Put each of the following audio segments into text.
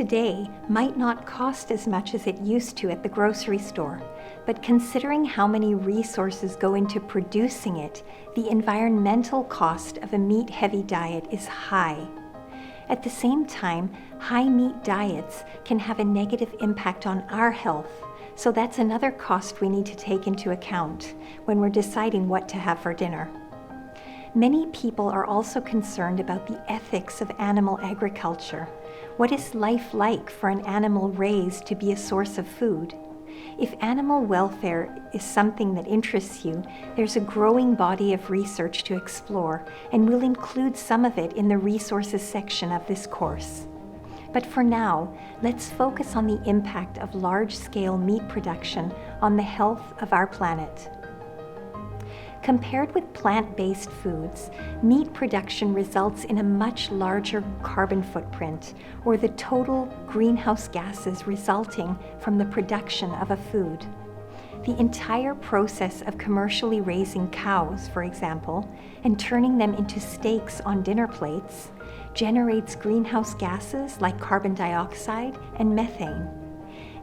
today might not cost as much as it used to at the grocery store, but considering how many resources go into producing it, the environmental cost of a meat-heavy diet is high. At the same time, high meat diets can have a negative impact on our health, so that's another cost we need to take into account when we're deciding what to have for dinner. Many people are also concerned about the ethics of animal agriculture. What is life like for an animal raised to be a source of food? If animal welfare is something that interests you, there's a growing body of research to explore, and we'll include some of it in the resources section of this course. But for now, let's focus on the impact of large-scale meat production on the health of our planet. Compared with plant-based foods, meat production results in a much larger carbon footprint, or the total greenhouse gases resulting from the production of a food. The entire process of commercially raising cows, for example, and turning them into steaks on dinner plates, generates greenhouse gases like carbon dioxide and methane.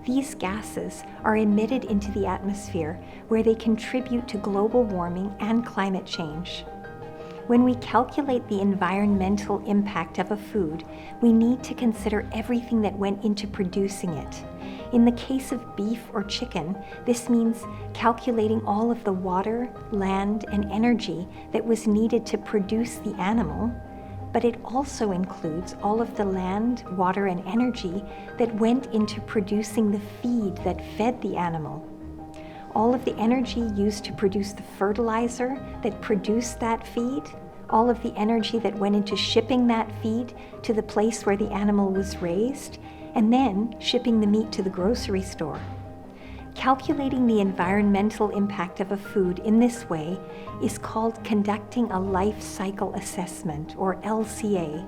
These gases are emitted into the atmosphere, where they contribute to global warming and climate change. When we calculate the environmental impact of a food, we need to consider everything that went into producing it. In the case of beef or chicken, this means calculating all of the water, land, and energy that was needed to produce the animal, but it also includes all of the land, water, and energy that went into producing the feed that fed the animal. All of the energy used to produce the fertilizer that produced that feed, all of the energy that went into shipping that feed to the place where the animal was raised, and then shipping the meat to the grocery store. Calculating the environmental impact of a food in this way is called conducting a life cycle assessment, or LCA.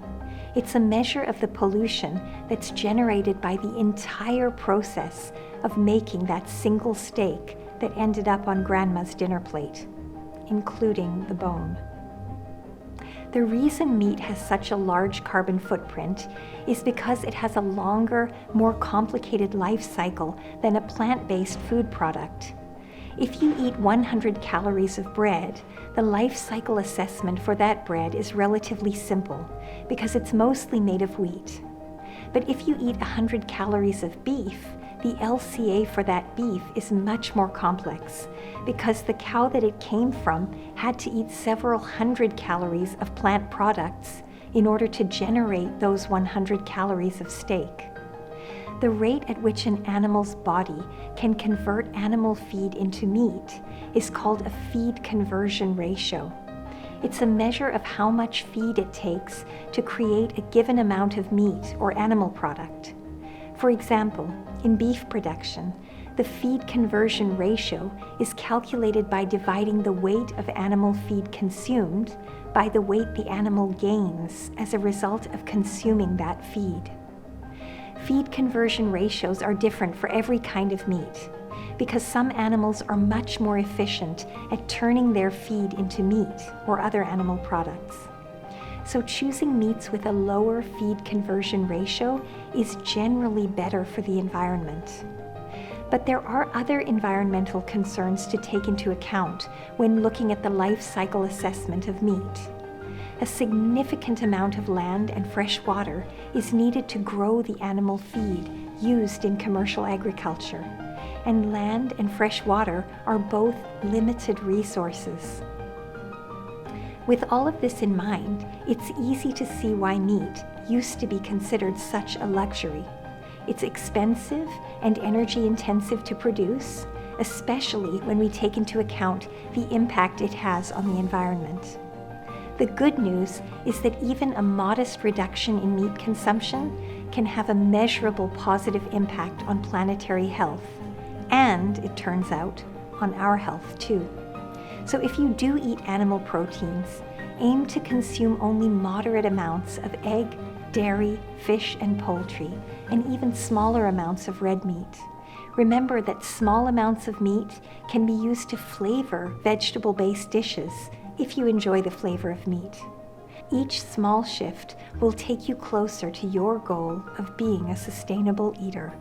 It's a measure of the pollution that's generated by the entire process of making that single steak that ended up on Grandma's dinner plate, including the bone. The reason meat has such a large carbon footprint is because it has a longer, more complicated life cycle than a plant-based food product. If you eat 100 calories of bread, the life cycle assessment for that bread is relatively simple because it's mostly made of wheat. But if you eat 100 calories of beef, the LCA for that beef is much more complex because the cow that it came from had to eat several hundred calories of plant products in order to generate those 100 calories of steak. The rate at which an animal's body can convert animal feed into meat is called a feed conversion ratio. It's a measure of how much feed it takes to create a given amount of meat or animal product. For example, in beef production, the feed conversion ratio is calculated by dividing the weight of animal feed consumed by the weight the animal gains as a result of consuming that feed. Feed conversion ratios are different for every kind of meat because some animals are much more efficient at turning their feed into meat or other animal products. So choosing meats with a lower feed conversion ratio is generally better for the environment. But there are other environmental concerns to take into account when looking at the life cycle assessment of meat. A significant amount of land and fresh water is needed to grow the animal feed used in commercial agriculture, and land and fresh water are both limited resources. With all of this in mind, it's easy to see why meat used to be considered such a luxury. It's expensive and energy intensive to produce, especially when we take into account the impact it has on the environment. The good news is that even a modest reduction in meat consumption can have a measurable positive impact on planetary health, and, it turns out, on our health too. So if you do eat animal proteins, aim to consume only moderate amounts of egg, dairy, fish, and poultry, and even smaller amounts of red meat. Remember that small amounts of meat can be used to flavor vegetable-based dishes if you enjoy the flavor of meat. Each small shift will take you closer to your goal of being a sustainable eater.